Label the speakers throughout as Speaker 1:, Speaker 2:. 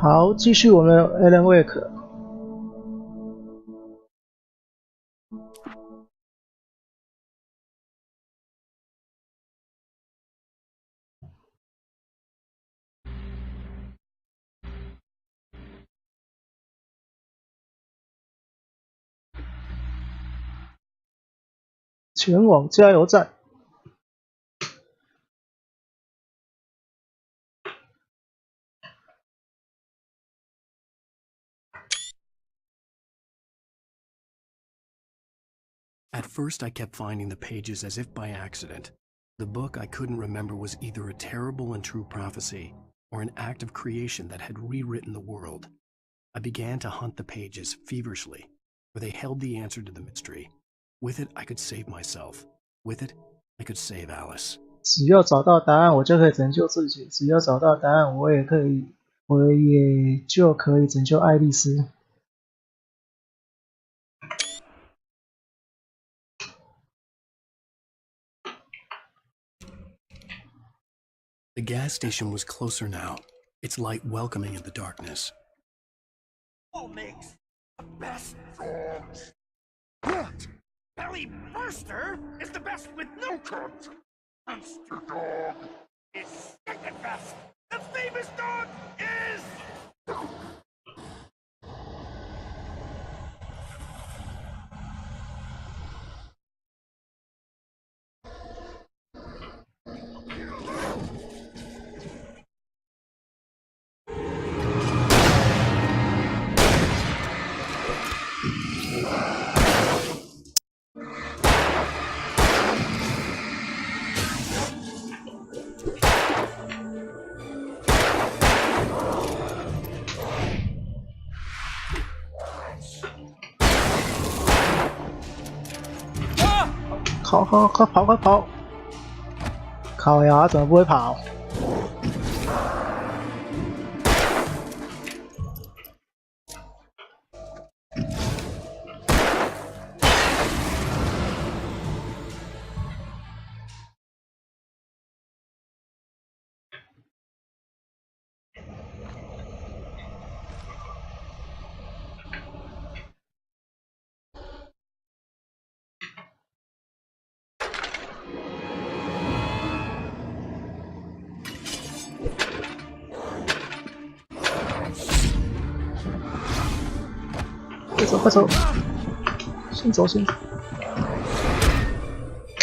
Speaker 1: 好，继续我们的 Alan Wake。前往加油站。
Speaker 2: At first, I kept finding the pages as if by accident. The book I couldn't remember was either a terrible and true prophecy or an act of creation that had rewritten the world. I began to hunt the pages feverishly, for they held the answer to the mystery. With it, I could save myself. With it, I could save Alice.
Speaker 1: 只要找到答案，我就可以拯救自己；只要找到答案，我也就可以拯救爱丽丝。
Speaker 2: The gas station was closer now, its light welcoming in the darkness.
Speaker 3: All makes the best dogs. What? Belly Burster is the best with no cunt. Monster Dog is second best. The famous dog is...
Speaker 1: 快跑！烤呀，怎么不会跑？快走！先走。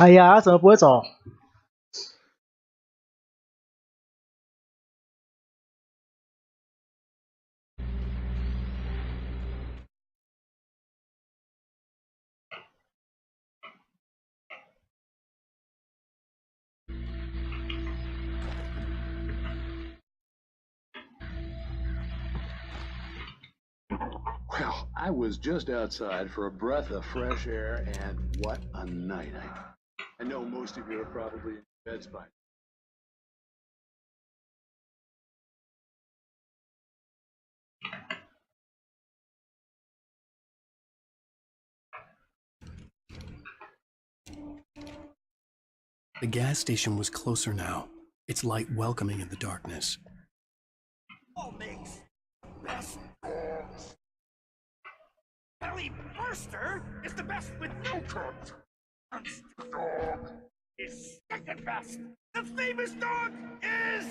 Speaker 1: 哎呀，怎么不会走
Speaker 4: ？Well, I was just outside for a breath of fresh air, and what a night. I know most of you are probably in beds by now.
Speaker 2: The gas station was closer now, its light welcoming in the darkness.
Speaker 3: All makes the best dogs. Belly Burster is the best with no cunt. Monster Dog is second best. The famous dog is...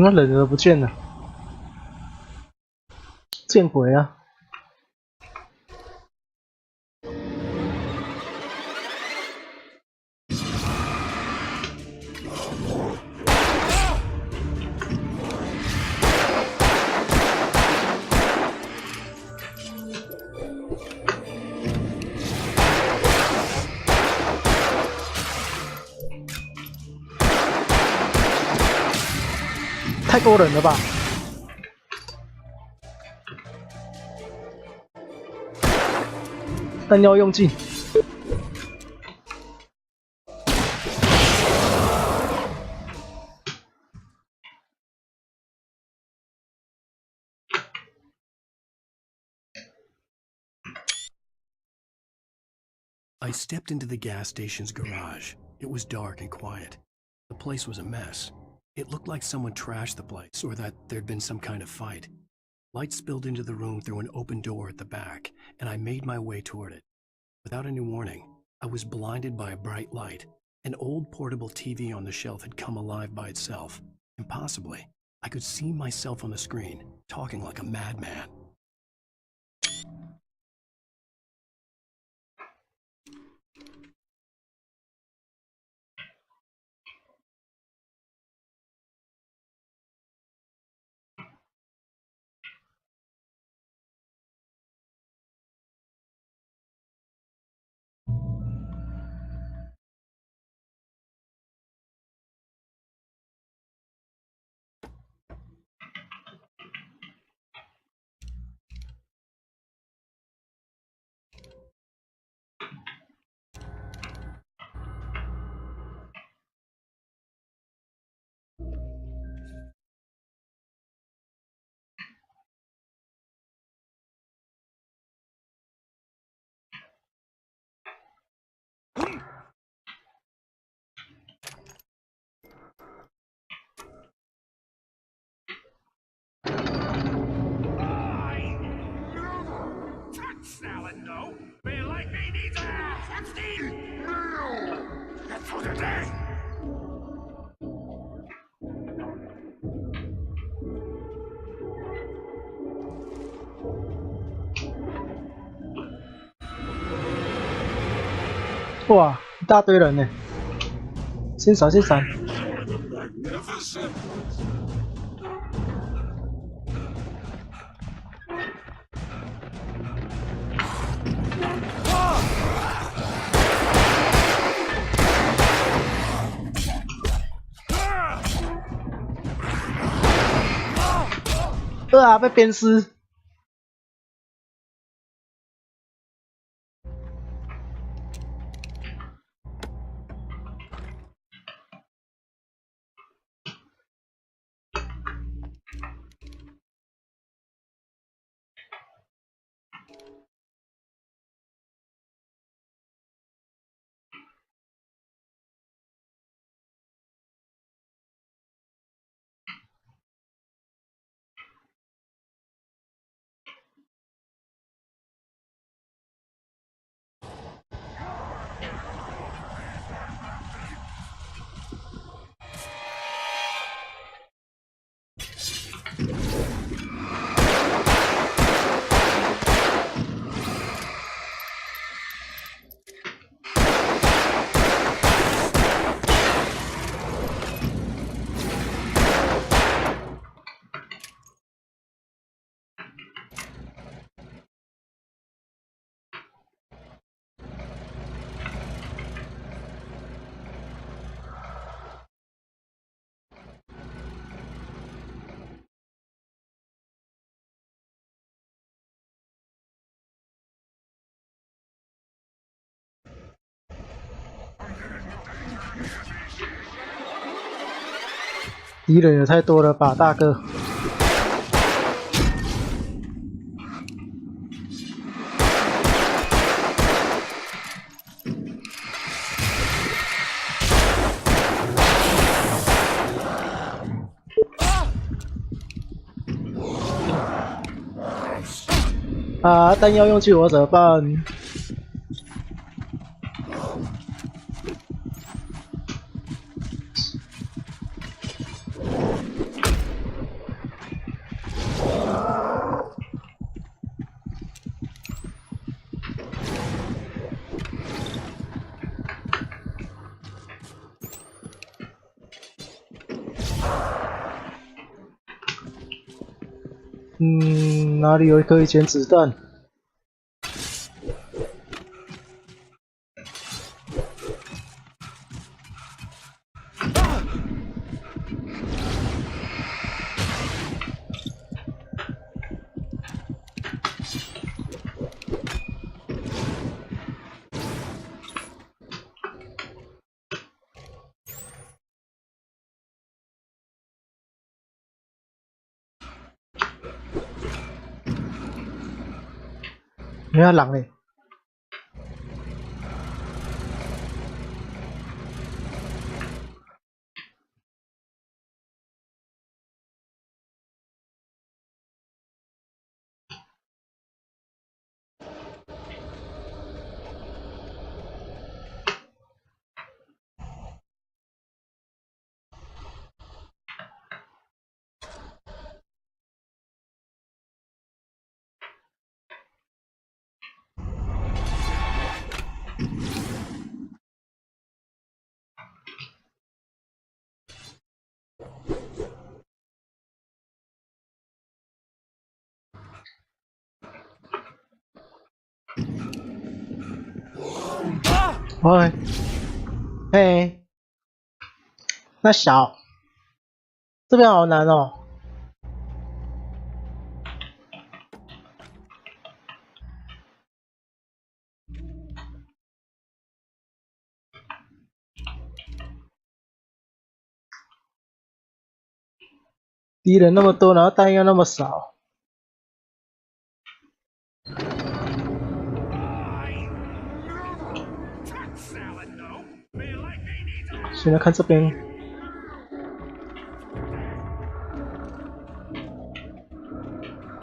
Speaker 1: 冷的不见了，见鬼啊！太勾人了吧！弹药用尽。
Speaker 2: I stepped into the gas station's garage. It was dark and quiet. The place was a mess. It looked like someone trashed the place, or that there'd been some kind of fight. Light spilled into the room through an open door at the back, and I made my way toward it. Without any warning, I was blinded by a bright light. An old portable TV on the shelf had come alive by itself. Impossibly, I could see myself on the screen, talking like a madman.
Speaker 3: Salad, no. Man like me needs ass. Epstein. No. That's for the day.
Speaker 1: 哇，一大堆人呢！先闪，先闪。被鞭尸。敌人也太多了吧，大哥！啊，弹药用尽我怎么办？哪里有可以捡子弹？没有人嘞。喂，嘿，那小，这边好难哦。敌人那么多，然后弹药那么少。现在看这边。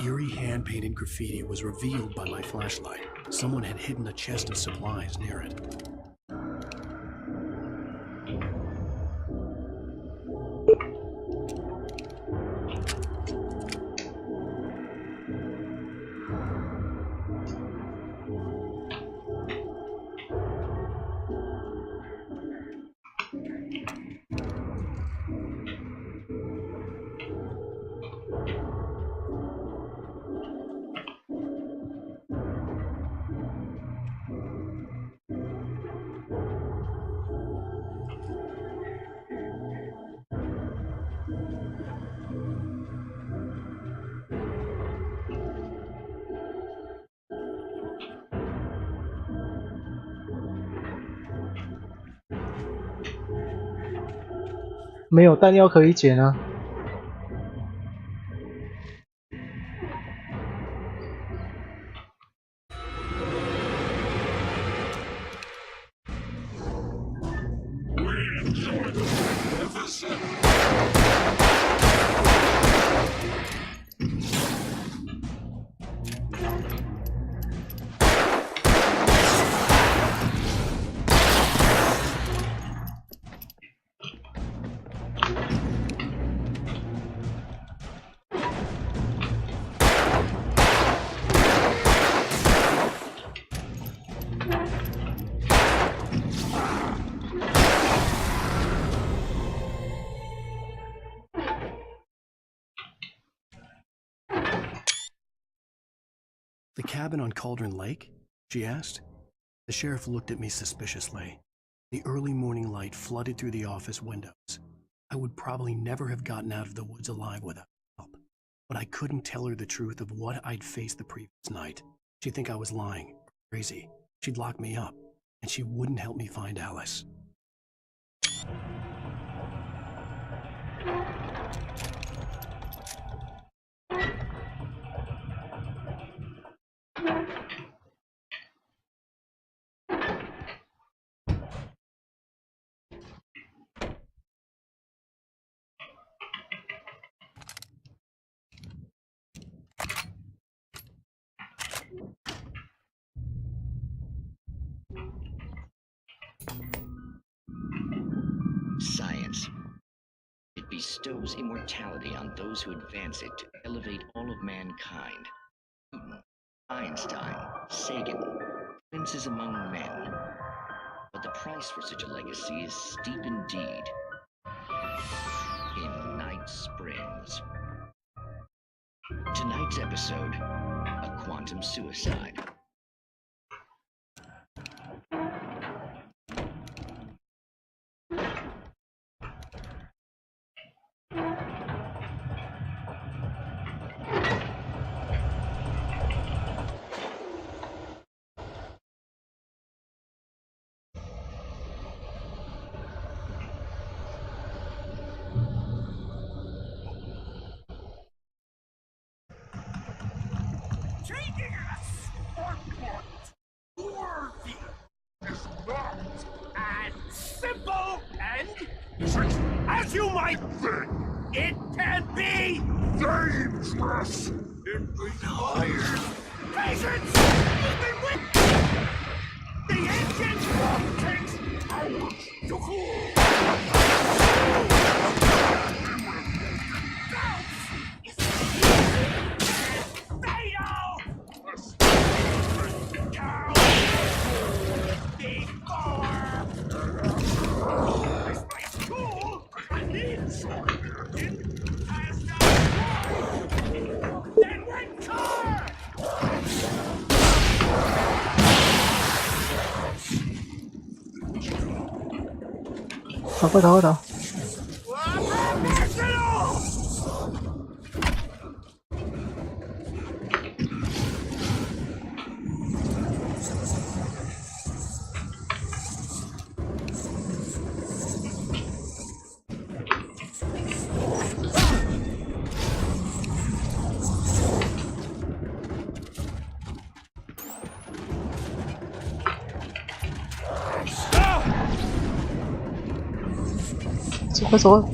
Speaker 2: Eerie hand-painted graffiti was revealed by my flashlight. Someone had hidden a chest of supplies near it.
Speaker 1: 没有弹药可以捡啊。
Speaker 2: The cabin on Cauldron Lake? She asked. The sheriff looked at me suspiciously. The early morning light flooded through the office windows. I would probably never have gotten out of the woods alive without help, but I couldn't tell her the truth of what I'd faced the previous night. She'd think I was lying, crazy. She'd lock me up, and she wouldn't help me find Alice.
Speaker 5: Science. It bestows immortality on those who advance it to elevate all of mankind. Newton, Einstein, Sagan, princes among men. But the price for such a legacy is steep indeed. In Night Springs. Tonight's episode, a quantum suicide.
Speaker 3: Taking us for what? Worthy is not as simple and tricky as you might think. It can be dangerous. It requires patience. Even with the engine takes hours to cool.
Speaker 1: 快逃快逃！走快走！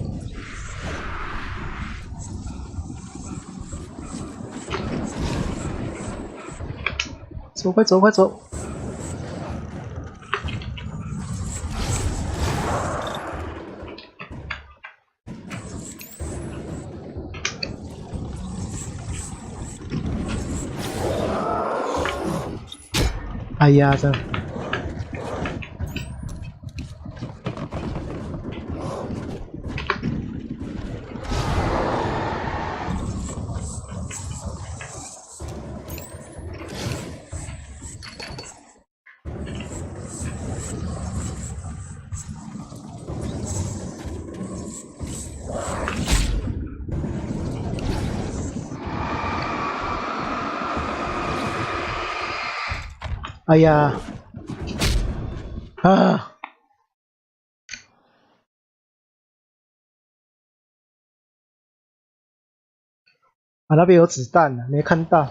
Speaker 1: 走快走快走！哎呀，这。哎呀，啊！啊，那边有子弹呢，没看到。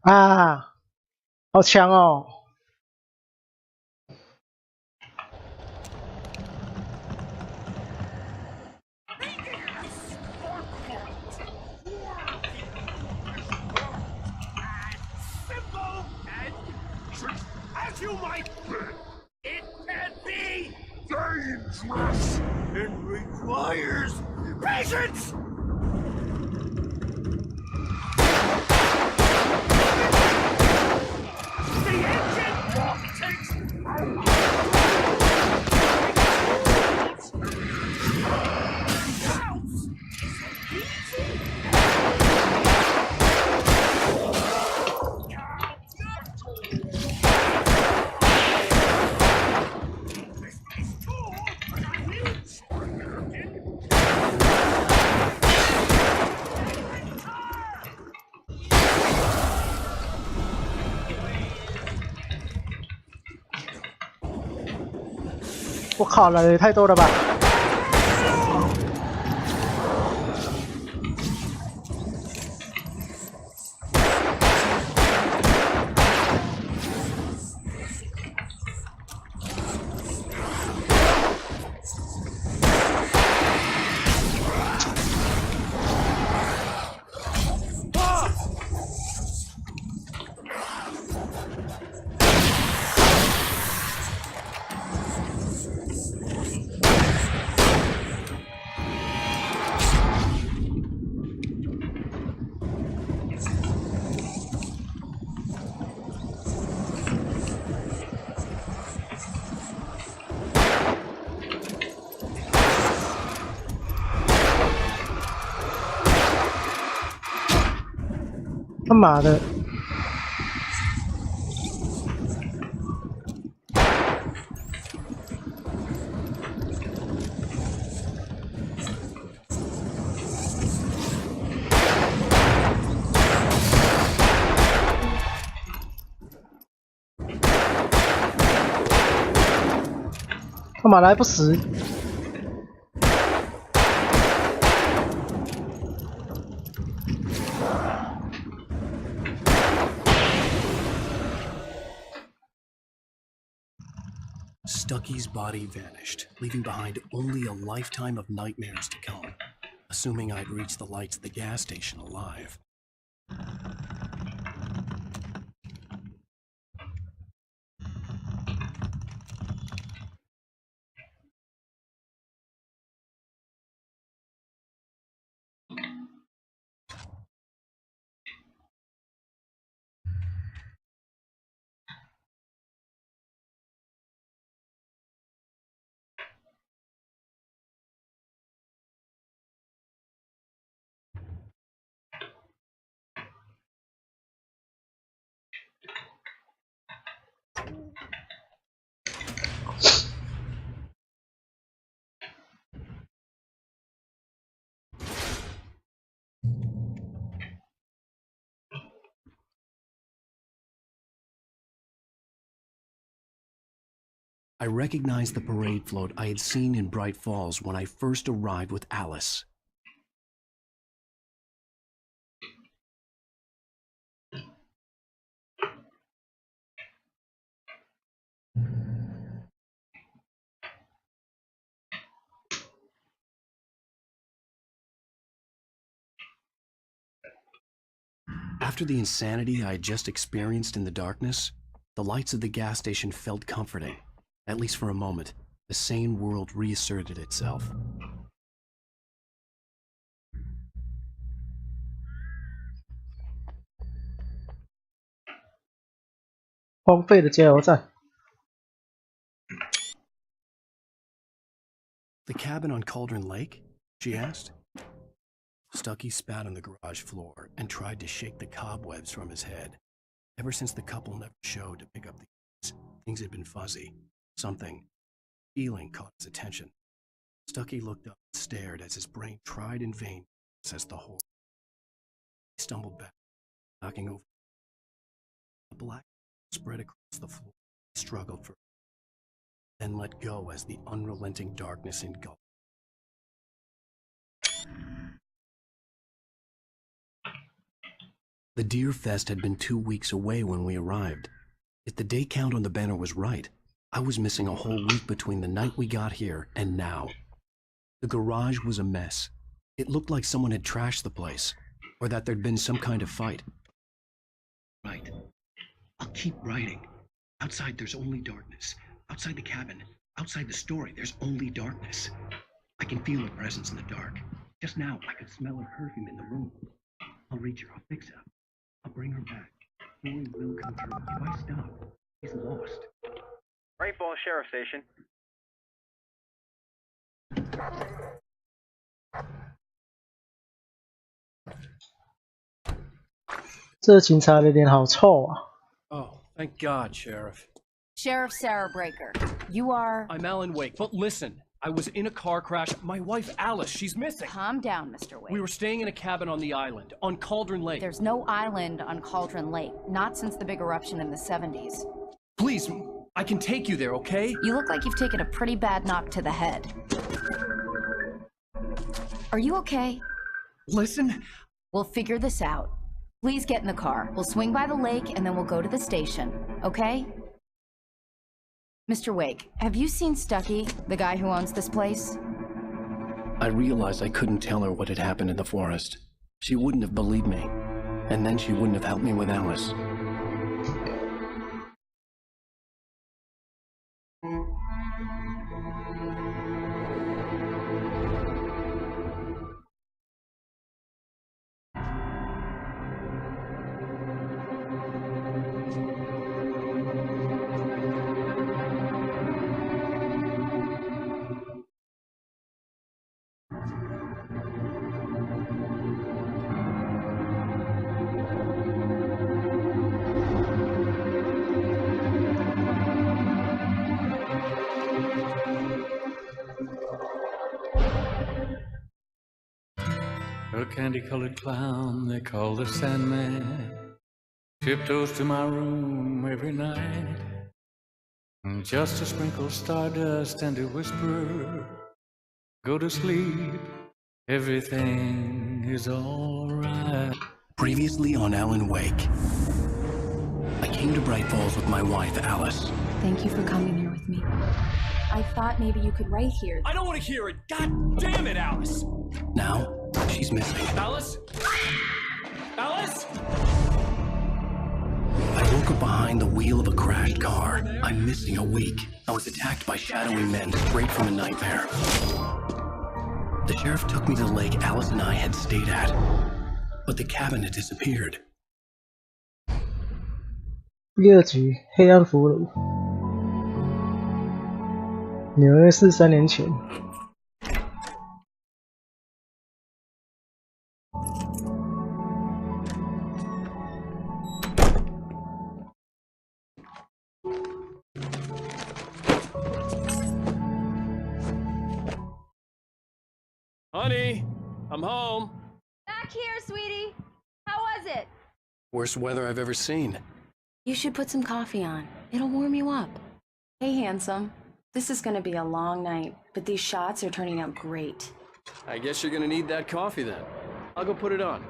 Speaker 1: 啊，好强哦！It
Speaker 3: requires patience! The engine walk takes hours.
Speaker 1: 我靠，来的也太多了吧！他妈的！他妈的还不死！
Speaker 2: Stucky's body vanished, leaving behind only a lifetime of nightmares to come, assuming I'd reached the lights at the gas station alive. I recognized the parade float I had seen in Bright Falls when I first arrived with Alice. After the insanity I had just experienced in the darkness, the lights of the gas station felt comforting. At least for a moment, the sane world reasserted itself.
Speaker 1: 荒废的加油站。
Speaker 2: The cabin on Cauldron Lake? She asked. Stucky spat on the garage floor and tried to shake the cobwebs from his head. Ever since the couple never showed to pick up the keys, things had been fuzzy. Feeling caught his attention. Stucky looked up and stared as his brain tried in vain to process the horror. He stumbled back, knocking over. A black spread across the floor. He struggled for, then let go as the unrelenting darkness engulfed. The Deer Fest had been 2 weeks away when we arrived. If the day count on the banner was right, I was missing a whole week between the night we got here and now. The garage was a mess. It looked like someone had trashed the place, or that there'd been some kind of fight. Right. I'll keep writing. Outside there's only darkness. Outside the cabin, outside the story, there's only darkness. I can feel her presence in the dark. Just now, I could smell her perfume in the room. I'll reach her, I'll fix her. I'll bring her back. Story will come true. If I stop, he's lost.
Speaker 6: Great Falls Sheriff Station.
Speaker 1: 这警察的脸好臭啊！
Speaker 7: Oh, thank God, Sheriff.
Speaker 8: Sheriff Sarah Breaker, you are...
Speaker 7: I'm Alan Wake, but listen, I was in a car crash. My wife, Alice, she's missing.
Speaker 8: Calm down, Mr. Wake.
Speaker 7: We were staying in a cabin on the island, on Cauldron Lake.
Speaker 8: There's no island on Cauldron Lake, not since the big eruption in the 70s.
Speaker 7: Please, I can take you there, okay?
Speaker 8: You look like you've taken a pretty bad knock to the head. Are you okay?
Speaker 7: Listen.
Speaker 8: We'll figure this out. Please get in the car. We'll swing by the lake and then we'll go to the station, okay? Mr. Wake, have you seen Stucky, the guy who owns this place?
Speaker 2: I realized I couldn't tell her what had happened in the forest. She wouldn't have believed me. And then she wouldn't have helped me with Alice.
Speaker 9: A candy-colored clown they call the Sandman tiptoes to my room every night, just to sprinkle stardust and to whisper, go to sleep, everything is alright.
Speaker 2: Previously on Alan Wake. I came to Bright Falls with my wife, Alice.
Speaker 8: Thank you for coming here with me. I thought maybe you could write here.
Speaker 7: I don't want to hear it. God damn it, Alice.
Speaker 2: Now, she's missing.
Speaker 7: Alice? Alice?
Speaker 2: I woke up behind the wheel of a crashed car. I'm missing a week. I was attacked by shadowy men straight from a nightmare. The sheriff took me to the lake Alice and I had stayed at. But the cabin had disappeared.
Speaker 1: 第二集《黑暗俘虏》，纽约市3年前。
Speaker 7: Honey, I'm home.
Speaker 8: Back here, sweetie. How was it?
Speaker 2: Worst weather I've ever seen.
Speaker 8: You should put some coffee on. It'll warm you up. Hey, handsome. This is gonna be a long night, but these shots are turning out great.
Speaker 7: I guess you're gonna need that coffee then. I'll go put it on.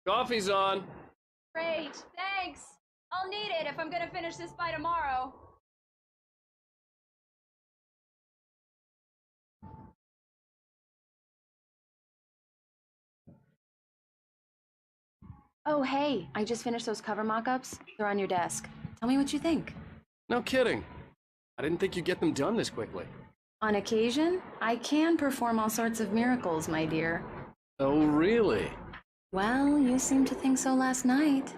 Speaker 7: Coffee's on.
Speaker 8: Great, thanks. I'll need it if I'm gonna finish this by tomorrow. Oh, hey, I just finished those cover mock-ups. They're on your desk. Tell me what you think.
Speaker 7: No kidding. I didn't think you'd get them done this quickly.
Speaker 8: On occasion, I can perform all sorts of miracles, my dear.
Speaker 7: Oh, really?
Speaker 8: Well, you seemed to think so last night.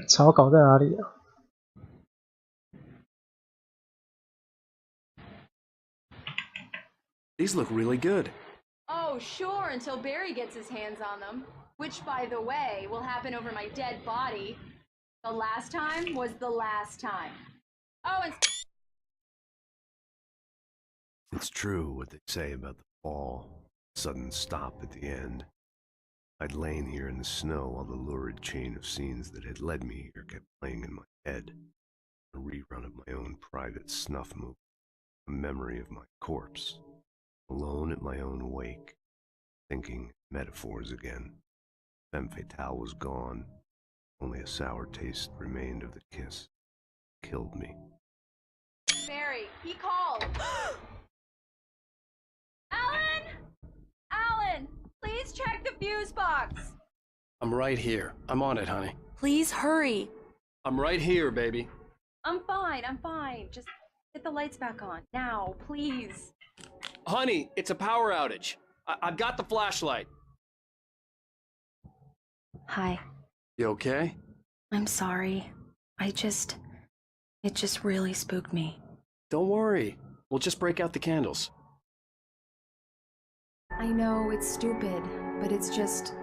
Speaker 1: 草稿在哪里啊？
Speaker 2: These look really good.
Speaker 8: Oh, sure, until Barry gets his hands on them. Which, by the way, will happen over my dead body. The last time was the last time. Oh, and...
Speaker 10: It's true what they say about the fall, sudden stop at the end. I'd lain here in the snow while the lurid chain of scenes that had led me here kept playing in my head. A rerun of my own private snuff movie, a memory of my corpse, alone at my own wake, thinking metaphors again. Femme fatale was gone, only a sour taste remained of the kiss. Killed me.
Speaker 8: Barry, he called! Alan! Alan! Please check the fuse box!
Speaker 2: I'm right here. I'm on it, honey.
Speaker 11: Please hurry.
Speaker 2: I'm right here, baby.
Speaker 11: I'm fine. Just get the lights back on. Now, please.
Speaker 2: Honey, it's a power outage. I've got the flashlight.
Speaker 11: Hi.
Speaker 2: You okay?
Speaker 11: I'm sorry. It just really spooked me.
Speaker 2: Don't worry. We'll just break out the candles.
Speaker 8: I know it's stupid, but it's just...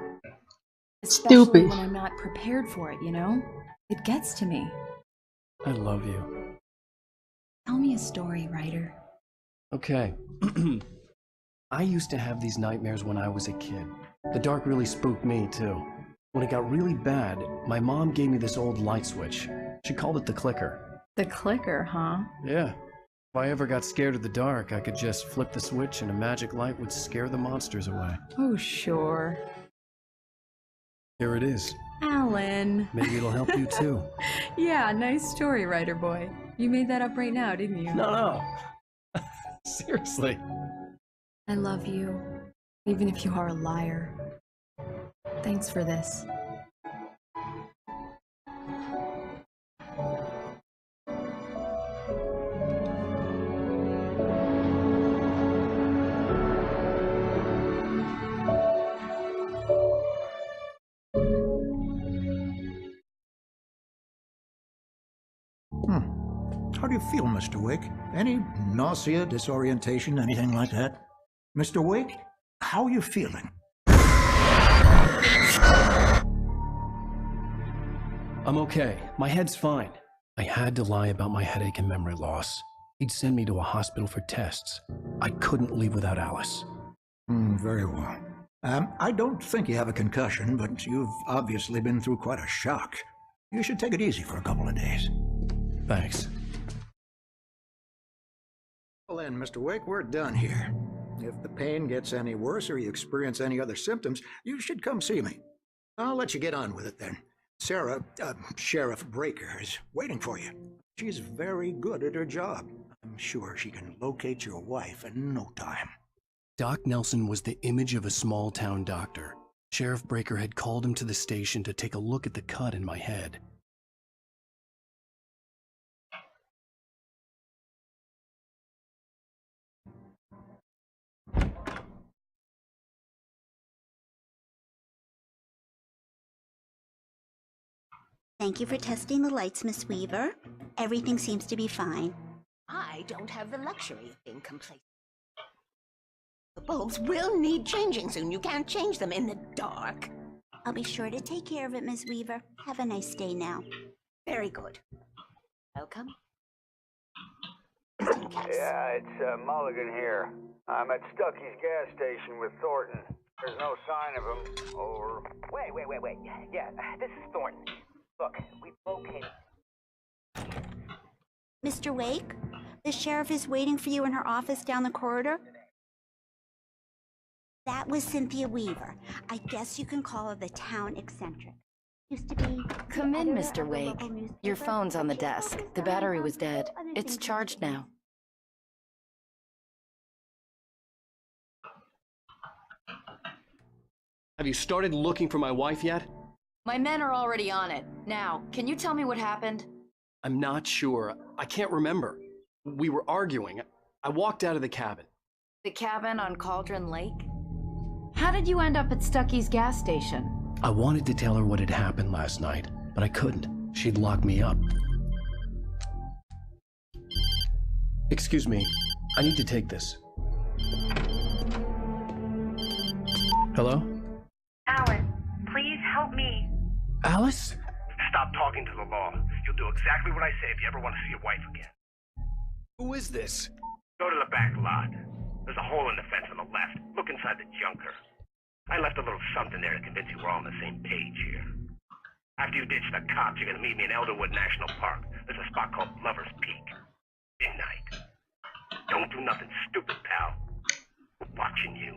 Speaker 1: Stupid.
Speaker 8: Especially when I'm not prepared for it, you know? It gets to me.
Speaker 2: I love you.
Speaker 8: Tell me a story, writer.
Speaker 2: Okay. I used to have these nightmares when I was a kid. The dark really spooked me, too. When it got really bad, my mom gave me this old light switch. She called it the clicker.
Speaker 8: The clicker, huh?
Speaker 2: Yeah. If I ever got scared of the dark, I could just flip the switch and a magic light would scare the monsters away.
Speaker 8: Oh, sure.
Speaker 2: Here it is.
Speaker 8: Alan.
Speaker 2: Maybe it'll help you, too.
Speaker 8: Yeah, nice story, writer boy. You made that up right now, didn't you?
Speaker 2: No. Seriously.
Speaker 8: I love you, even if you are a liar. Thanks for this.
Speaker 12: How do you feel, Mr. Wake? Any nausea, disorientation, anything like that? Mr. Wake, how are you feeling?
Speaker 2: I'm okay. My head's fine. I had to lie about my headache and memory loss. He'd send me to a hospital for tests. I couldn't leave without Alice.
Speaker 12: Very well. I don't think you have a concussion, but you've obviously been through quite a shock. You should take it easy for a couple of days.
Speaker 2: Thanks.
Speaker 12: Well then, Mr. Wake, we're done here. If the pain gets any worse or you experience any other symptoms, you should come see me. I'll let you get on with it then. Sarah, Sheriff Breaker, is waiting for you. She's very good at her job. I'm sure she can locate your wife in no time.
Speaker 2: Doc Nelson was the image of a small-town doctor. Sheriff Breaker had called him to the station to take a look at the cut in my head.
Speaker 13: Thank you for testing the lights, Miss Weaver. Everything seems to be fine.
Speaker 14: I don't have the luxury of being complacent. The bulbs will need changing soon. You can't change them in the dark.
Speaker 13: I'll be sure to take care of it, Miss Weaver. Have a nice day now.
Speaker 14: Very good. Welcome.
Speaker 15: Yeah, it's Mulligan here. I'm at Stucky's gas station with Thornton. There's no sign of him. Over.
Speaker 6: Wait. Yeah, this is Thornton. Look, we've located...
Speaker 13: Mr. Wake, the sheriff is waiting for you in her office down the corridor. That was Cynthia Weaver. I guess you can call her the town eccentric. Used to be...
Speaker 8: Come in, Mr. Wake. Your phone's on the desk. The battery was dead. It's charged now.
Speaker 2: Have you started looking for my wife yet?
Speaker 8: My men are already on it. Now, can you tell me what happened?
Speaker 2: I'm not sure. I can't remember. We were arguing. I walked out of the cabin.
Speaker 8: The cabin on Cauldron Lake? How did you end up at Stucky's gas station?
Speaker 2: I wanted to tell her what had happened last night, but I couldn't. She'd locked me up. Excuse me. I need to take this. Hello?
Speaker 16: Alan, please help me.
Speaker 2: Alice?
Speaker 3: Stop talking to the law. You'll do exactly what I say if you ever want to see your wife again.
Speaker 2: Who is this?
Speaker 3: Go to the back lot. There's a hole in the fence on the left. Look inside the junker. I left a little something there to convince you we're all on the same page here. After you ditch the cops, you're gonna meet me in Elderwood National Park. There's a spot called Lover's Peak. Midnight. Don't do nothing stupid, pal. We're watching you.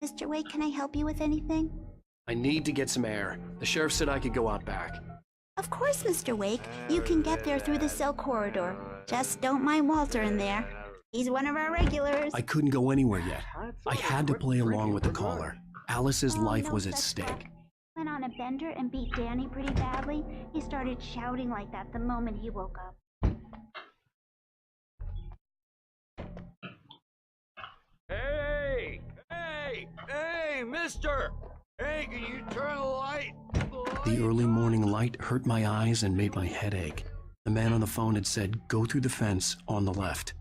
Speaker 13: Mr. Wake, can I help you with anything?
Speaker 2: I need to get some air. The sheriff said I could go out back.
Speaker 13: Of course, Mr. Wake. You can get there through the cell corridor. Just don't mind Walter in there. He's one of our regulars.
Speaker 2: I couldn't go anywhere yet. I had to play along with the caller. Alice's life was at stake.
Speaker 13: Went on a bender and beat Danny pretty badly. He started shouting like that the moment he woke up.
Speaker 3: Hey! Hey! Hey, mister! Hey, can you turn the light?
Speaker 2: The early morning light hurt my eyes and made my head ache. The man on the phone had said, go through the fence on the left.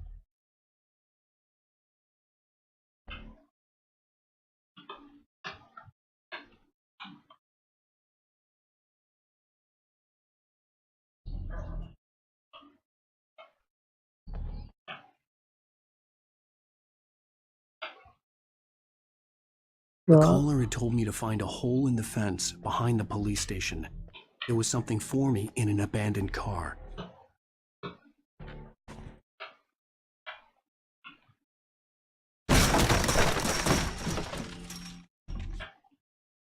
Speaker 2: The caller had told me to find a hole in the fence behind the police station. There was something for me in an abandoned car.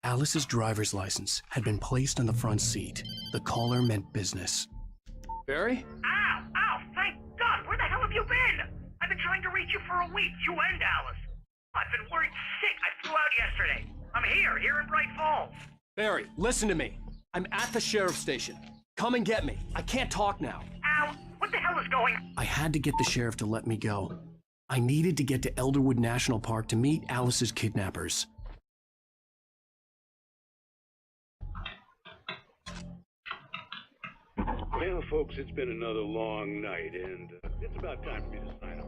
Speaker 2: Alice's driver's license had been placed on the front seat. The caller meant business.
Speaker 7: Barry?
Speaker 16: Ow! Ow! Thank God! Where the hell have you been? I've been trying to reach you for a week, you and Alice. I've been worried sick. I flew out yesterday. I'm here in Bright Falls.
Speaker 7: Barry, listen to me. I'm at the sheriff's station. Come and get me. I can't talk now.
Speaker 16: Ow! What the hell is going on?
Speaker 2: I had to get the sheriff to let me go. I needed to get to Elderwood National Park to meet Alice's kidnappers.
Speaker 4: Well, folks, it's been another long night, and it's about time for me to sign off.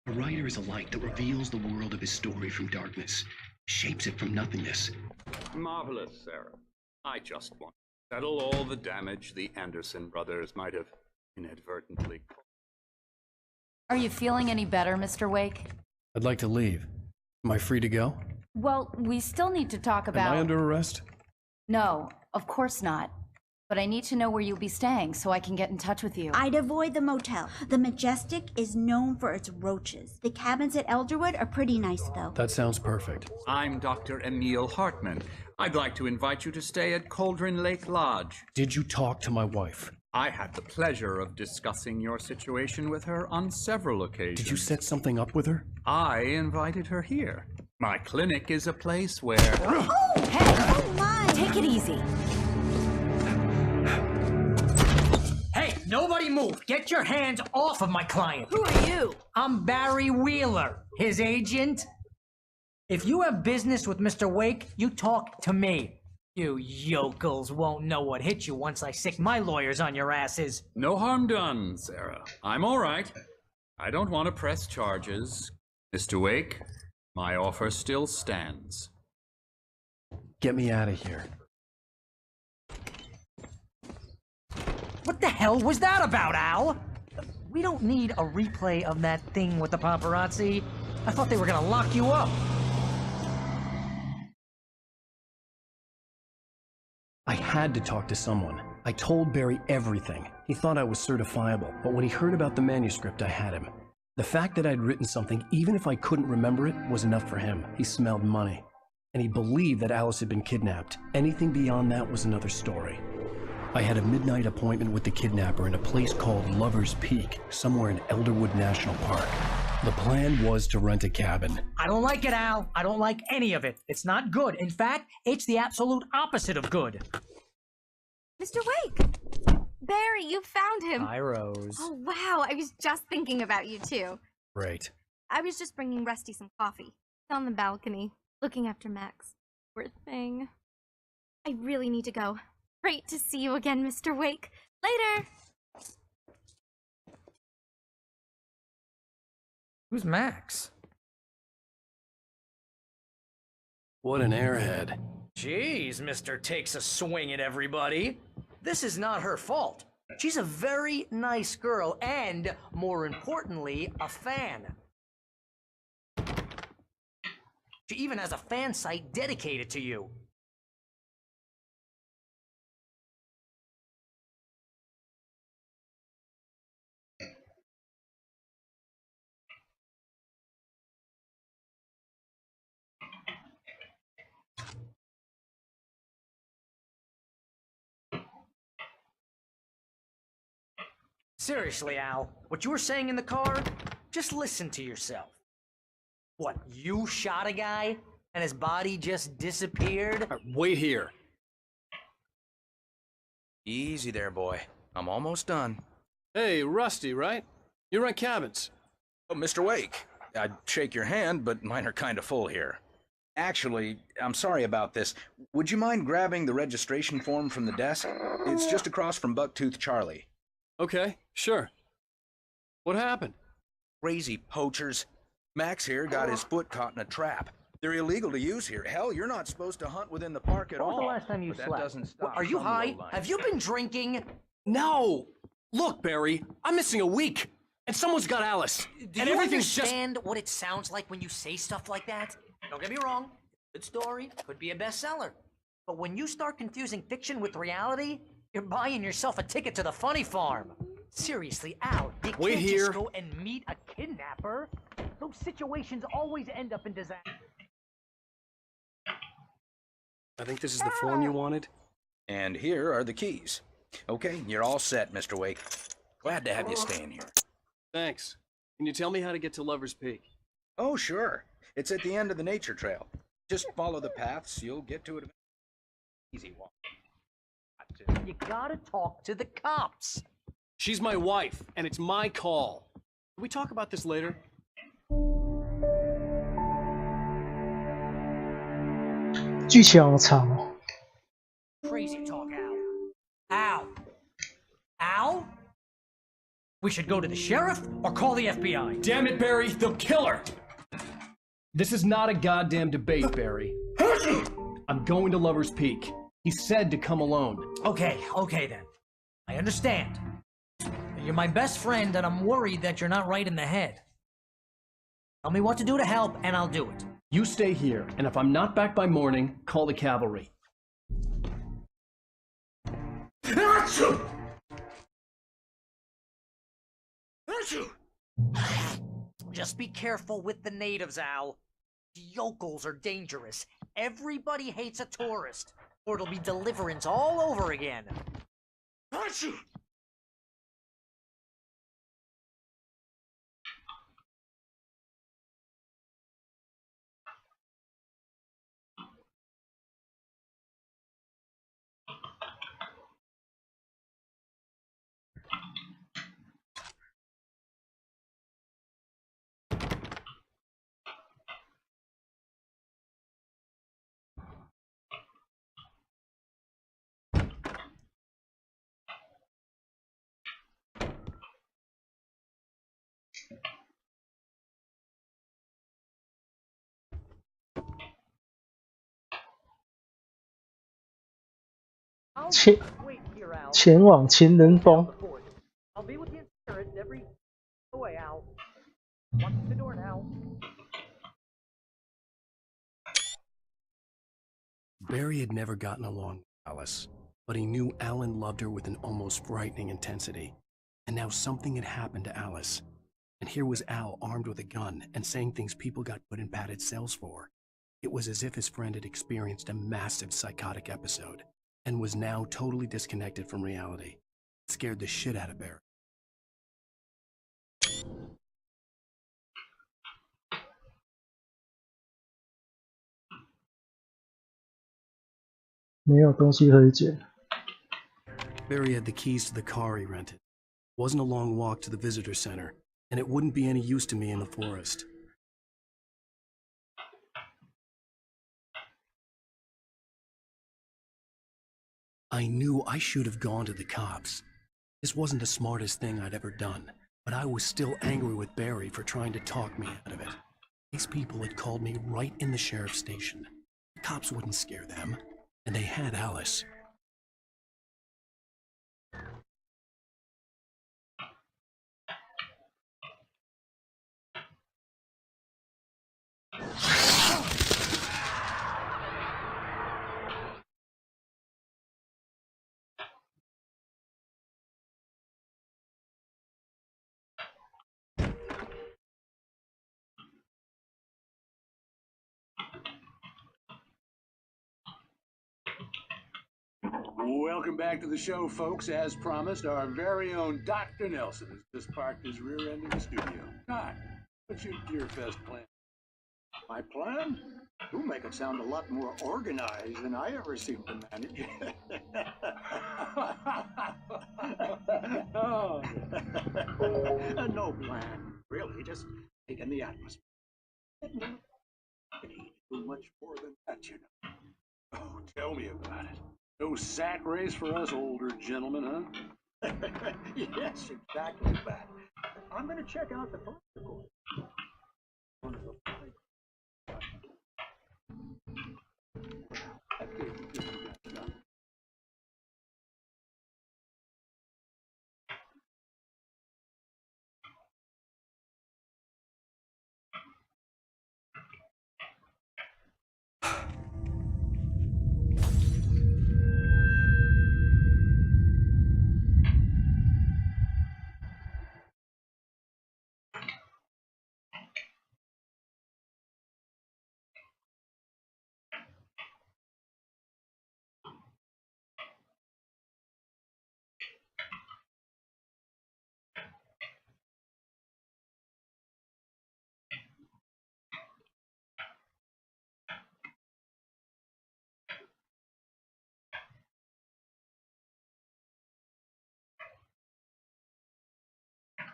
Speaker 2: A writer is a light that reveals the world of his story from darkness, shapes it from nothingness.
Speaker 17: Marvelous, Sarah. I just want to settle all the damage the Anderson brothers might have inadvertently caused.
Speaker 8: Are you feeling any better, Mr. Wake?
Speaker 2: I'd like to leave. Am I free to go?
Speaker 8: Well, we still need to talk about...
Speaker 2: Am I under arrest?
Speaker 8: No, of course not. But I need to know where you'll be staying so I can get in touch with you.
Speaker 13: I'd avoid the motel. The Majestic is known for its roaches. The cabins at Elderwood are pretty nice, though.
Speaker 2: That sounds perfect.
Speaker 17: I'm Dr. Emil Hartman. I'd like to invite you to stay at Cauldron Lake Lodge.
Speaker 2: Did you talk to my wife?
Speaker 17: I had the pleasure of discussing your situation with her on several occasions.
Speaker 2: Did you set something up with her?
Speaker 17: I invited her here. My clinic is a place where...
Speaker 8: Oh, hey! Oh my! Take it easy.
Speaker 18: Hey, nobody move! Get your hands off of my client!
Speaker 14: Who are you?
Speaker 18: I'm Barry Wheeler, his agent. If you have business with Mr. Wake, you talk to me. You yokels won't know what hit you once I sick my lawyers on your asses.
Speaker 17: No harm done, Sarah. I'm all right. I don't want to press charges. Mr. Wake, my offer still stands.
Speaker 2: Get me out of here.
Speaker 18: What the hell was that about, Al? We don't need a replay of that thing with the paparazzi. I thought they were gonna lock you up.
Speaker 2: I had to talk to someone. I told Barry everything. He thought I was certifiable, but when he heard about the manuscript, I had him. The fact that I'd written something, even if I couldn't remember it, was enough for him. He smelled money. And he believed that Alice had been kidnapped. Anything beyond that was another story. I had a midnight appointment with the kidnapper in a place called Lover's Peak, somewhere in Elderwood National Park. The plan was to rent a cabin.
Speaker 18: I don't like it, Al. I don't like any of it. It's not good. In fact, it's the absolute opposite of good.
Speaker 19: Mr. Wake! Barry, you found him!
Speaker 18: Hi, Rose.
Speaker 19: Oh, wow. I was just thinking about you, too.
Speaker 2: Great.
Speaker 19: I was just bringing Rusty some coffee. He's on the balcony, looking after Max. Poor thing. I really need to go. Great to see you again, Mr. Wake. Later!
Speaker 18: Who's Max?
Speaker 2: What an airhead.
Speaker 18: Jeez, Mr. Takes a swing at everybody. This is not her fault. She's a very nice girl and, more importantly, a fan. She even has a fan site dedicated to you. Seriously, Al, what you were saying in the car, just listen to yourself. What, you shot a guy and his body just disappeared?
Speaker 7: Wait here.
Speaker 20: Easy there, boy. I'm almost done.
Speaker 7: Hey, Rusty, right? You rent cabins.
Speaker 20: Oh, Mr. Wake. I'd shake your hand, but mine are kind of full here. Actually, I'm sorry about this. Would you mind grabbing the registration form from the desk? It's just across from Bucktooth Charlie.
Speaker 7: Okay, sure. What happened?
Speaker 20: Crazy poachers. Max here got his foot caught in a trap. They're illegal to use here. Hell, you're not supposed to hunt within the park at all.
Speaker 18: When was the last time you
Speaker 20: But that
Speaker 18: slept?
Speaker 20: doesn't stop
Speaker 18: Are you
Speaker 20: some
Speaker 18: high?
Speaker 20: lowlifes.
Speaker 18: Have you been drinking?
Speaker 7: No! Look, Barry, I'm missing a week, and someone's got Alice.
Speaker 18: Do
Speaker 7: and
Speaker 18: you
Speaker 7: everything's
Speaker 18: understand what it sounds like when you say stuff like that? Don't get me wrong. Good story. Could be a bestseller. But when you start confusing fiction with reality, you're buying yourself a ticket to the funny farm. Seriously, Al, you
Speaker 7: Wait
Speaker 18: can't
Speaker 7: here.
Speaker 18: just go and meet a kidnapper. Those situations always end up in disaster.
Speaker 7: I think this is the form you wanted.
Speaker 20: And here are the keys. Okay, you're all set, Mr. Wake. Glad to have you staying here.
Speaker 7: Thanks. Can you tell me how to get to Lover's Peak?
Speaker 20: Oh, sure. It's at the end of the nature trail. Just follow the paths, you'll get to it. Easy walk.
Speaker 18: You gotta talk to the cops.
Speaker 7: She's my wife, and it's my call. Can we talk about this later?
Speaker 1: 剧情好长哦。
Speaker 18: Crazy talk, Al. Al? We should go to the sheriff or call the FBI.
Speaker 7: Damn it, Barry, they'll kill her! This is not a goddamn debate, Barry. I'm going to Lover's Peak. He said to come alone.
Speaker 18: Okay then. I understand. You're my best friend, and I'm worried that you're not right in the head. Tell me what to do to help, and I'll do it.
Speaker 7: You stay here, and if I'm not back by morning, call the cavalry.
Speaker 18: Just be careful with the natives, Al. The yokels are dangerous. Everybody hates a tourist, or it'll be deliverance all over again.
Speaker 1: 前往情人峰。
Speaker 18: I'll be with you in spirit every way, Al. Watch the door now.
Speaker 2: Barry had never gotten along with Alice, but he knew Alan loved her with an almost frightening intensity. And now something had happened to Alice. And here was Al armed with a gun and saying things people got put in padded cells for. It was as if his friend had experienced a massive psychotic episode and was now totally disconnected from reality. It scared the shit out of Barry.
Speaker 1: 没有东西可以捡。
Speaker 2: Barry had the keys to the car he rented. It wasn't a long walk to the visitor center, and it wouldn't be any use to me in the forest. I knew I should have gone to the cops. This wasn't the smartest thing I'd ever done, but I was still angry with Barry for trying to talk me out of it. These people had called me right in the sheriff's station. The cops wouldn't scare them, and they had Alice.
Speaker 4: Welcome back to the show, folks. As promised, our very own Dr. Nelson has just parked his rear end in the studio. Doc, what's your Deerfest plan?
Speaker 12: My plan? You make it sound a lot more organized than I ever seem to manage.
Speaker 4: Oh.
Speaker 12: No plan, really, just taking the atmosphere. Too much more than that, you know.
Speaker 4: Oh, tell me about it. No sack race for us older gentlemen, huh?
Speaker 12: Yes, exactly that. I'm going to check out the protocol.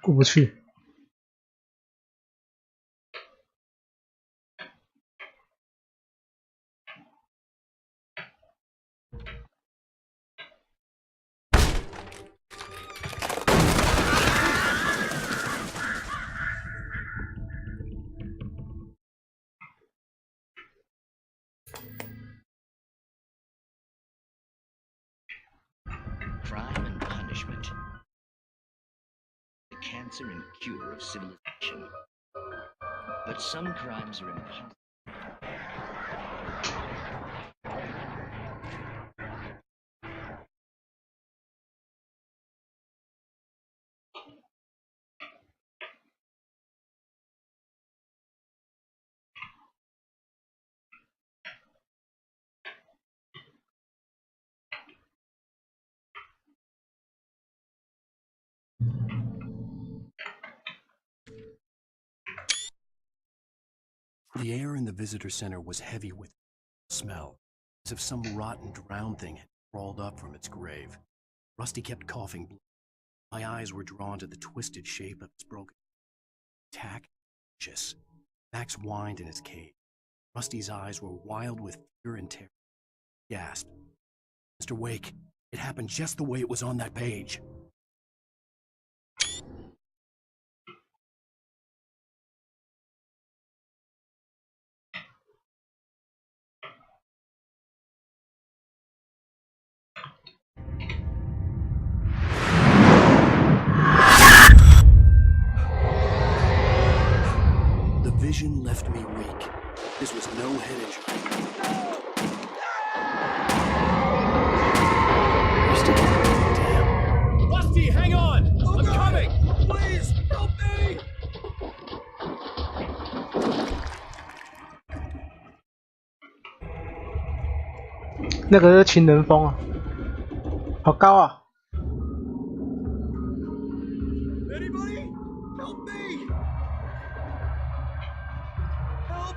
Speaker 1: 过不去。
Speaker 5: Crime and punishment. The cancer and cure of civilization. But some crimes are impossible.
Speaker 2: The air in the visitor center was heavy with smell, as if some rotten drowned thing had crawled up from its grave. Rusty kept coughing. My eyes were drawn to the twisted shape of his broken tack. Max whined in his cage. Rusty's eyes were wild with fear and terror. He gasped. Mr. Wake, it happened just the way it was on that page. The vision left me weak. This was no head injury.
Speaker 7: Rusty, hang on! I'm coming! Please, help me!
Speaker 1: 那个是情人风啊，好高啊！
Speaker 3: Anybody? Help me! Help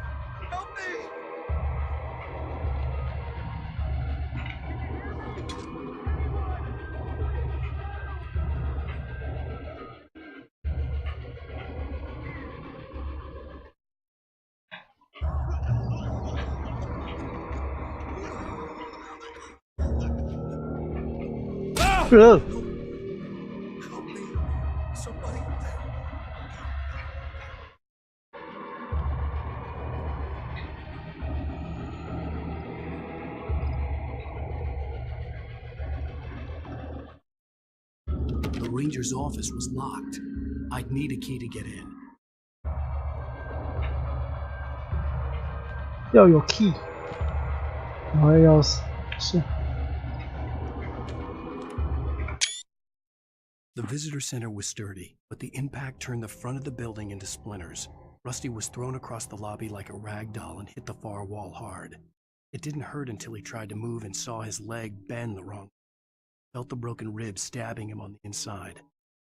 Speaker 3: me! Somebody.
Speaker 2: The ranger's office was locked. I'd need a key to get in.
Speaker 1: 要有 key， 然后钥匙是。
Speaker 2: The visitor center was sturdy, but the impact turned the front of the building into splinters. Rusty was thrown across the lobby like a rag doll and hit the far wall hard. It didn't hurt until he tried to move and saw his leg bend the wrong way. Felt the broken rib stabbing him on the inside.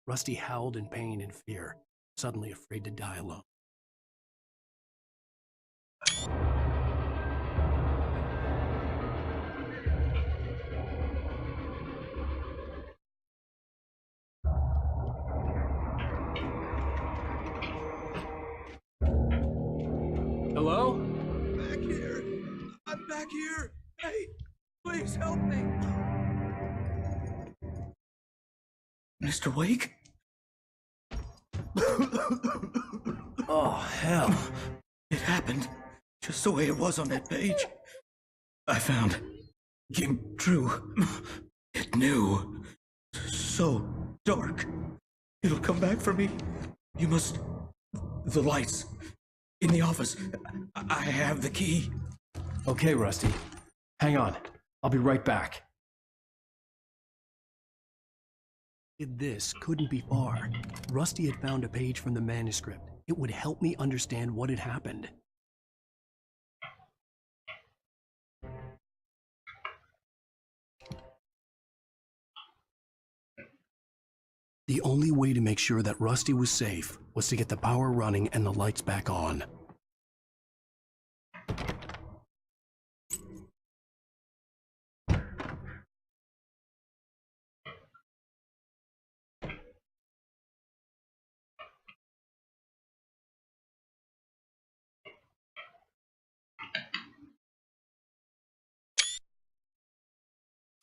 Speaker 2: Rusty howled in pain and fear, suddenly afraid to die alone.
Speaker 7: Hello?
Speaker 3: Back here! I'm back here! Hey, please help me! Mr. Wake?
Speaker 2: Oh, hell.
Speaker 3: It happened just the way it was on that page. I found came true. It knew. So dark. It'll come back for me. You must... The lights. In the office. I have the key.
Speaker 7: Okay, Rusty. Hang on. I'll be right back.
Speaker 2: This couldn't be far. Rusty had found a page from the manuscript. It would help me understand what had happened. The only way to make sure that Rusty was safe was to get the power running and the lights back on.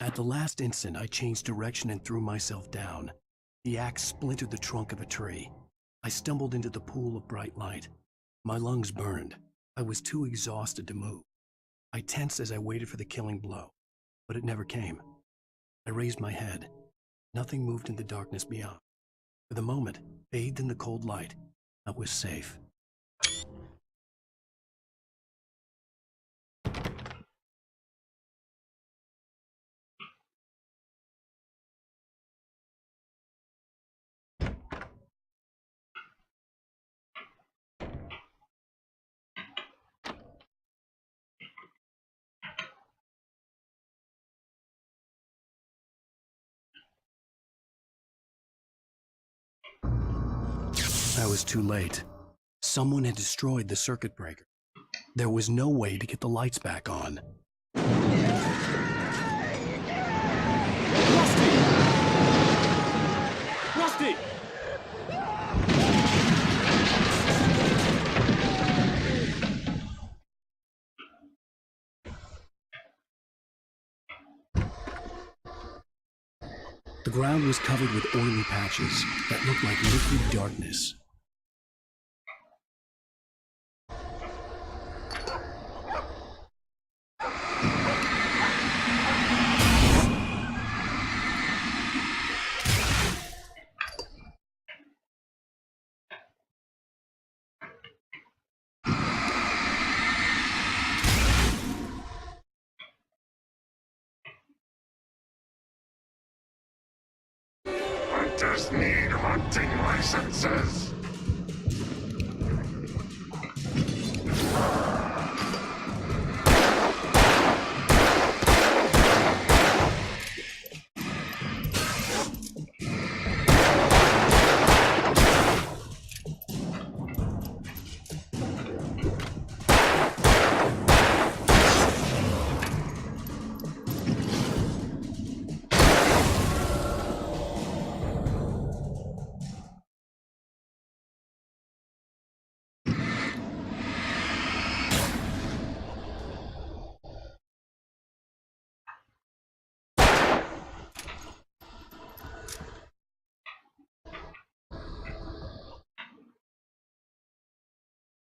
Speaker 2: At the last instant, I changed direction and threw myself down. The axe splintered the trunk of a tree. I stumbled into the pool of bright light. My lungs burned. I was too exhausted to move. I tensed as I waited for the killing blow, but it never came. I raised my head. Nothing moved in the darkness beyond. For the moment, bathed in the cold light, I was safe. I was too late. Someone had destroyed the circuit breaker. There was no way to get the lights back on.
Speaker 7: Rusty!
Speaker 2: The ground was covered with oily patches that looked like liquid darkness.
Speaker 3: Hunters need hunting licenses.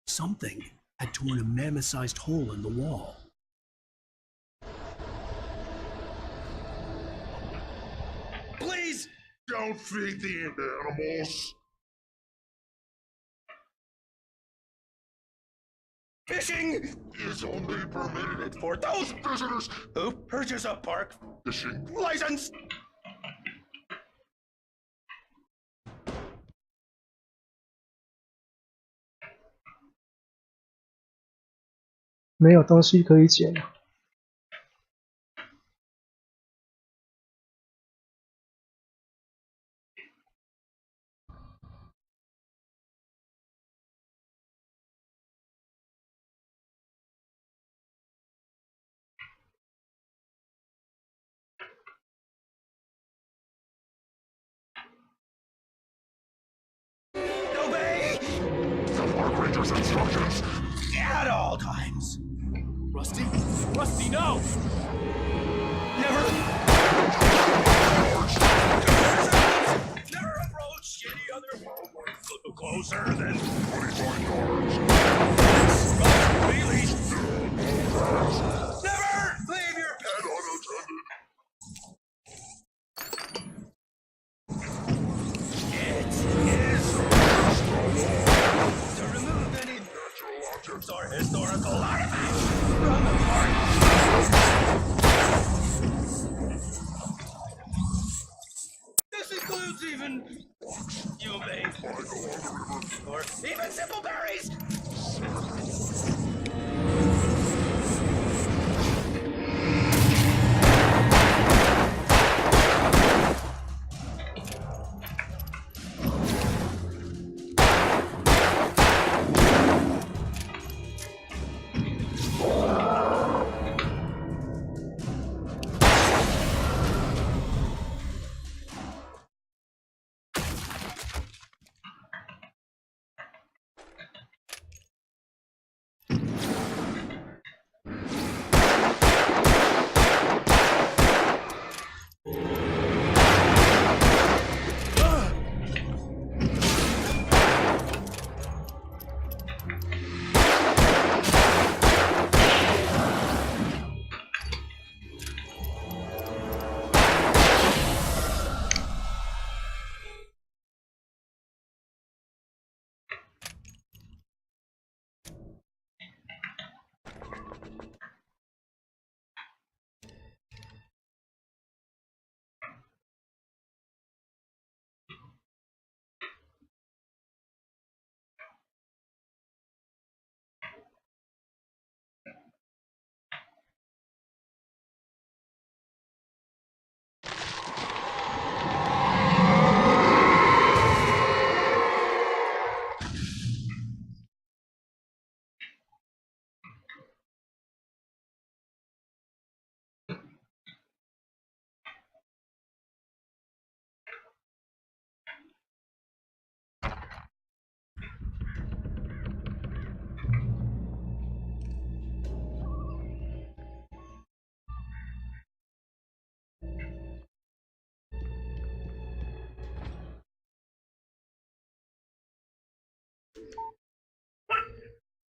Speaker 2: Something had torn a mammoth-sized hole in the wall.
Speaker 3: Please don't feed the animals. Fishing is only permitted for those visitors who purchase a park fishing license.
Speaker 1: 没有东西可以捡了。
Speaker 3: Ranger's instructions.
Speaker 20: At all times.
Speaker 7: Rusty? Rusty, no!
Speaker 20: Never approach any other closer than
Speaker 3: 25 yards.
Speaker 20: Release. Never leave your pet unattended. It is to remove any natural objects or historical artifacts from the park. This includes even you, babe, or even simple berries.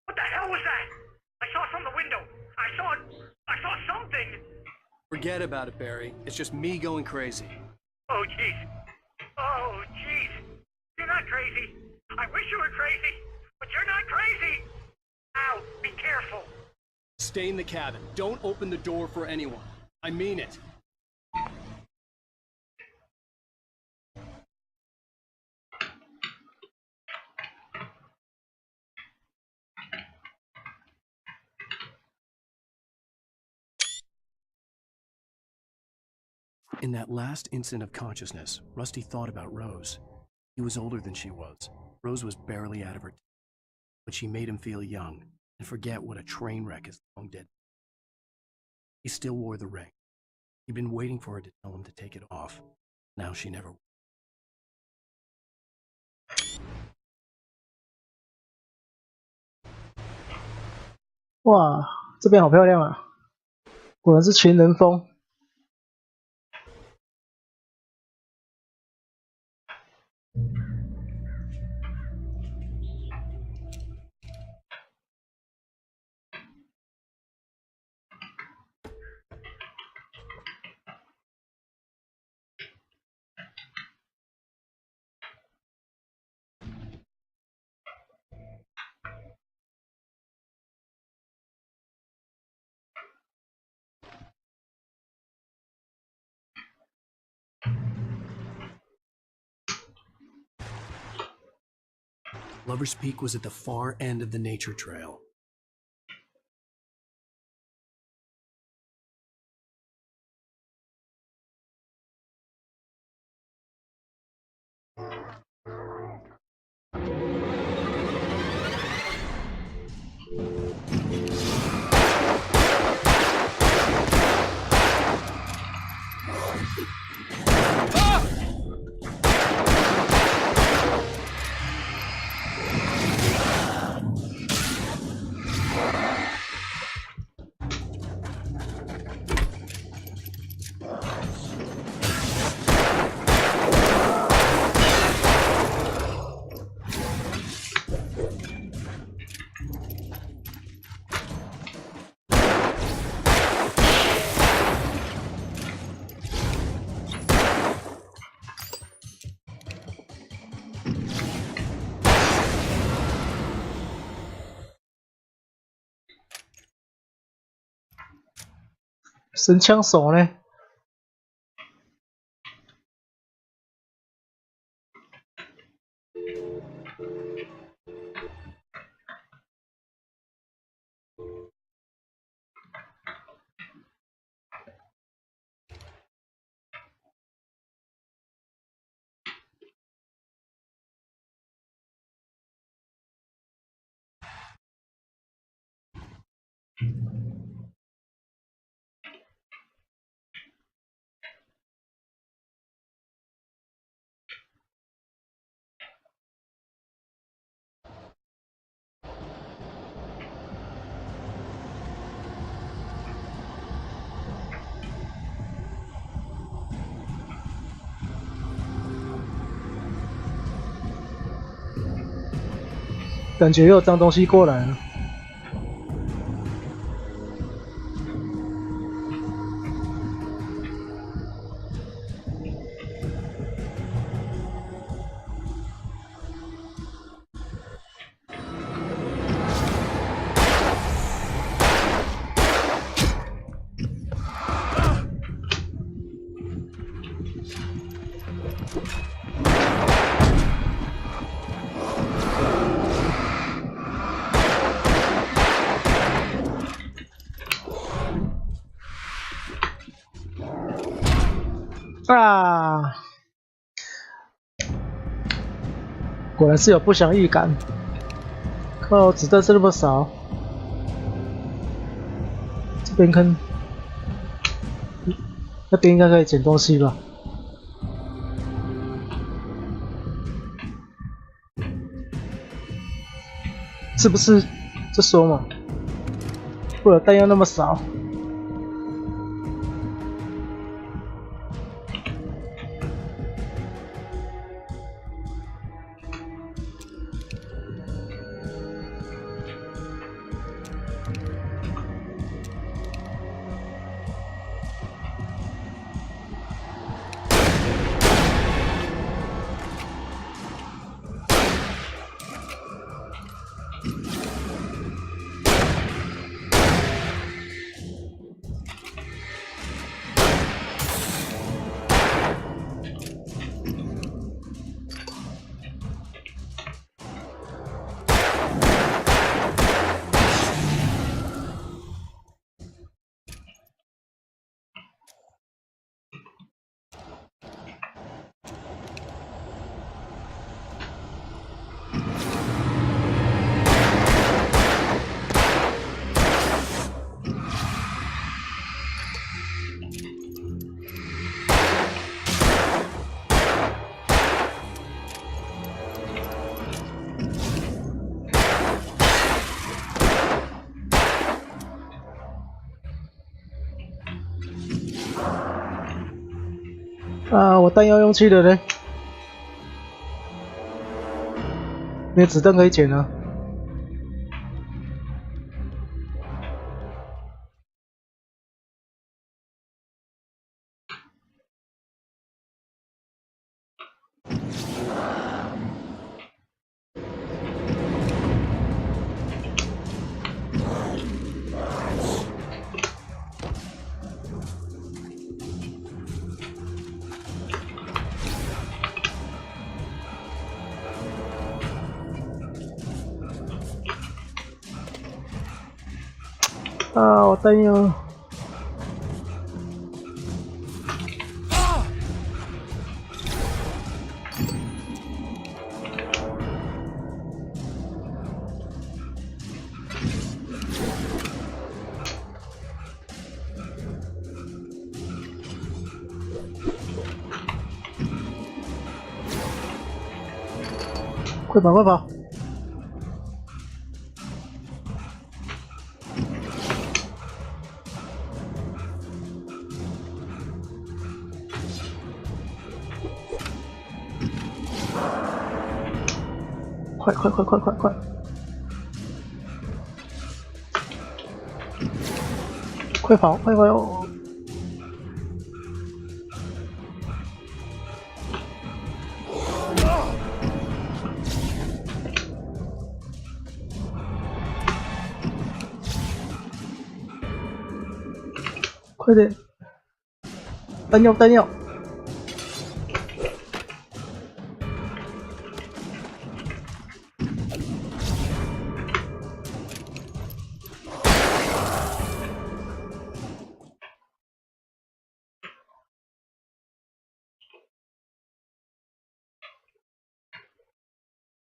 Speaker 16: What the hell was that? I saw from the window. I saw something.
Speaker 7: Forget about it, Barry. It's just me going crazy.
Speaker 16: Oh, jeez. Oh, jeez. You're not crazy. I wish you were crazy, but you're not crazy. Ow, be careful.
Speaker 7: Stay in the cabin. Don't open the door for anyone. I mean it. In that last instant of consciousness, Rusty thought about Rose. He was older than she was. Rose was barely out of her teens, but she made him feel young and forget what a train wreck his long dead. He still wore the ring. He'd been waiting for her to tell him to take it off. Now she never would.
Speaker 1: 哇，这边好漂亮啊！果然是群人风。
Speaker 2: Lover's Peak was at the far end of the nature trail.
Speaker 1: 神枪手呢？感觉又有脏东西过来了。啊！果然是有不祥预感。靠，子弹是那么少。这边看，那边应该可以捡东西吧？是不是？就说嘛，为了弹药那么少。啊！我弹药用去了嘞，没有子弹可以捡啊。啊！我弹药。快跑！快跑！快！快跑！快跑！快点！弹药，弹药！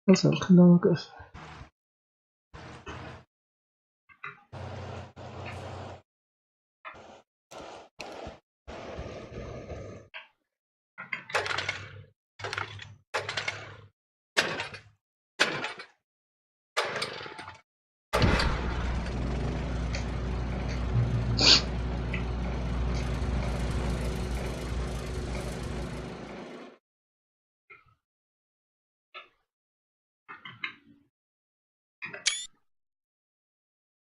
Speaker 1: 刚才我看到那个。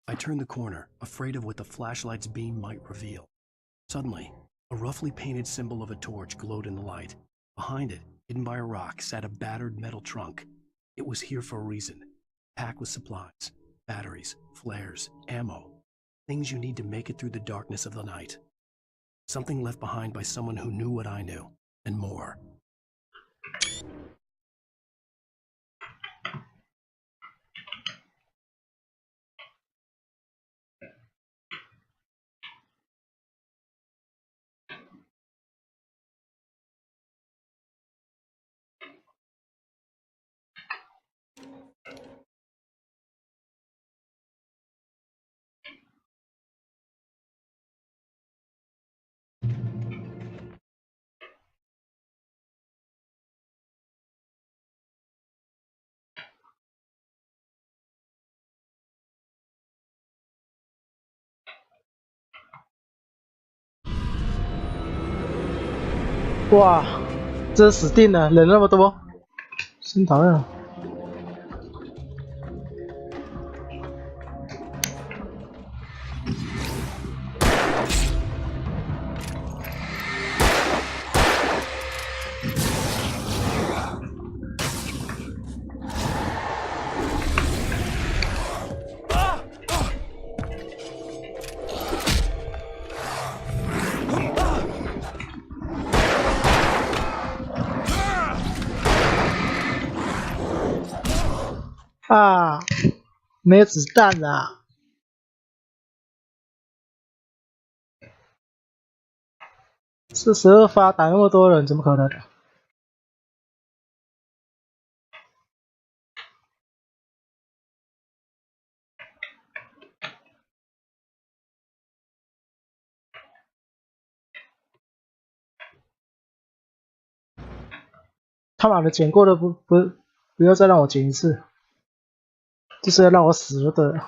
Speaker 2: I turned the corner, afraid of what the flashlight's beam might reveal. Suddenly, a roughly painted symbol of a torch glowed in the light. Behind it, hidden by a rock, sat a battered metal trunk. It was here for a reason. Packed with supplies, batteries, flares, ammo. Things you need to make it through the darkness of the night. Something left behind by someone who knew what I knew, and more.
Speaker 1: 哇，这死定了，人那么多，真讨厌。啊，没有子弹啦！是12发打那么多人，怎么可能？他妈的，捡过的不要再让我捡一次，就是要让我死了的。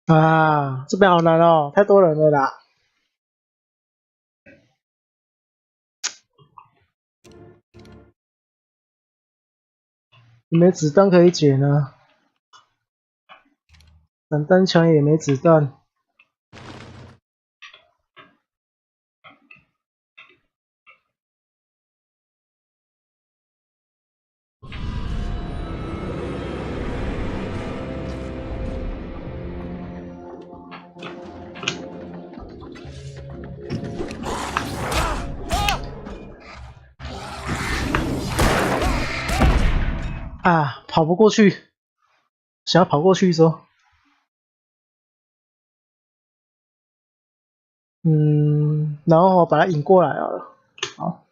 Speaker 1: 啊，这边好难哦，太多人了啦。没子弹可以捡呢，散弹枪也没子弹。啊，跑不过去，想要跑过去说，然后我把它引过来好了，好。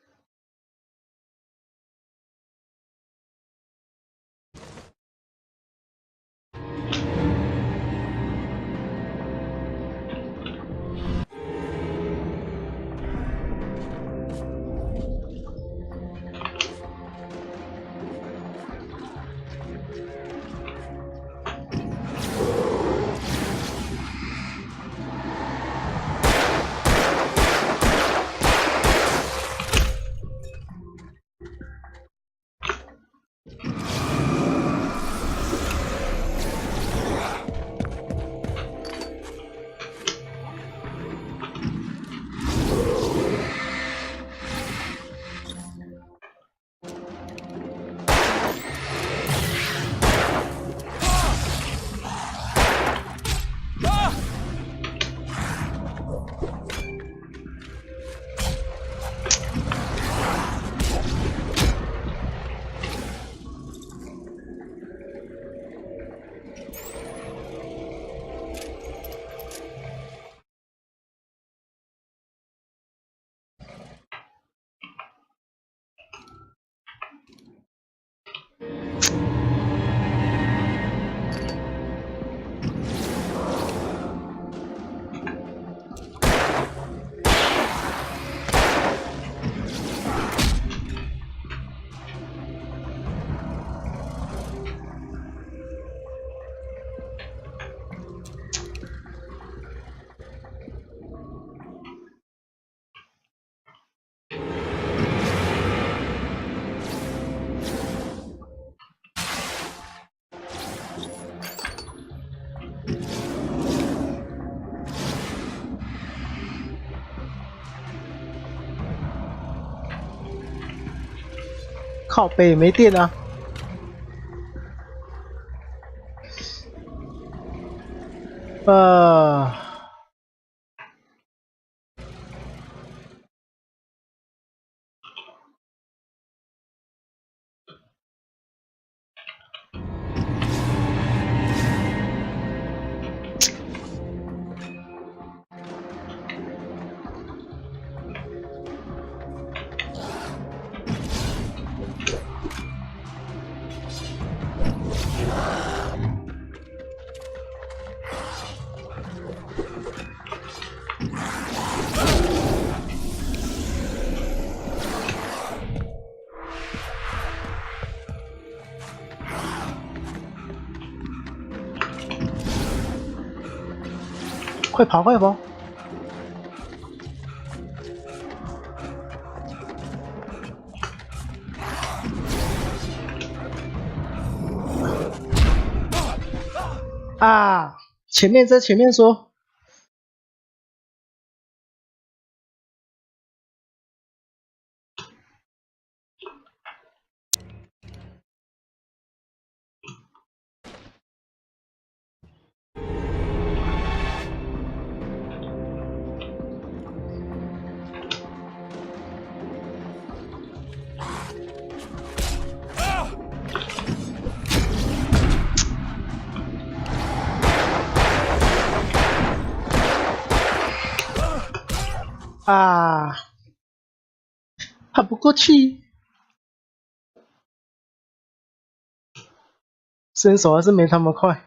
Speaker 1: 靠北没电啊！快跑快跑！啊！前面在前面说。啊！他不过去，身手还是没他们快。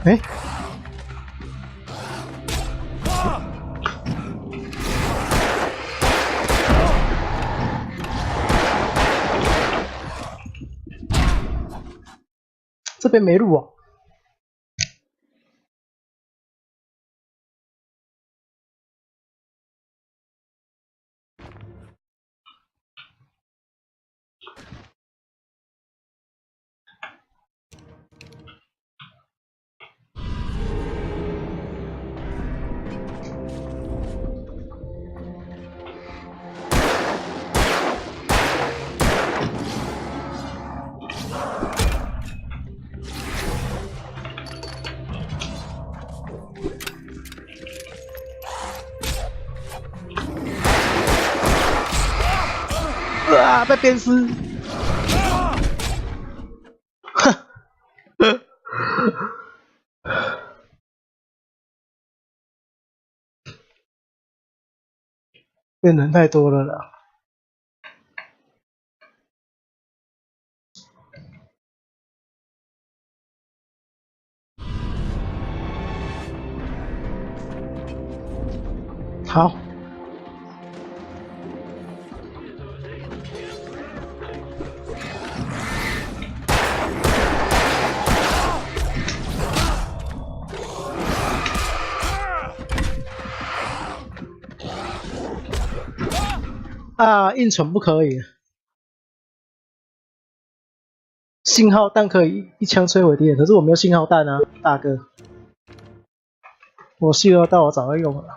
Speaker 1: 哎。这边没路哦。啊！被鞭尸！变人太多了啦。好。啊，硬闯不可以。信号弹可以一枪摧毁敌人，可是我没有信号弹啊，大哥。我信号弹我早就用了。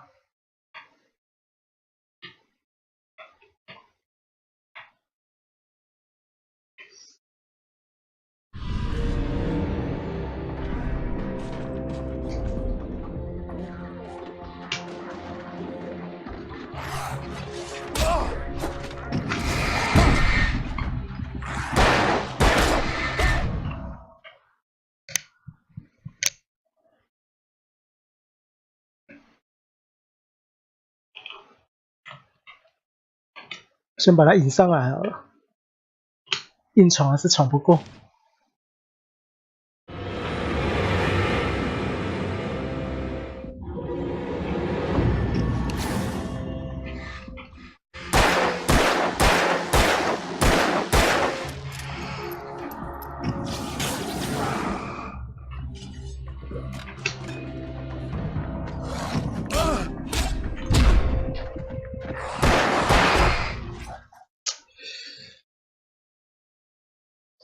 Speaker 1: 先把他引上来好了，硬闯还是闯不过。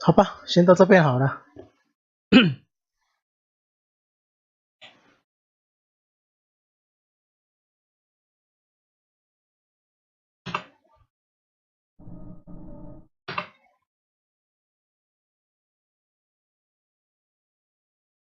Speaker 1: 好吧，先到这边好了。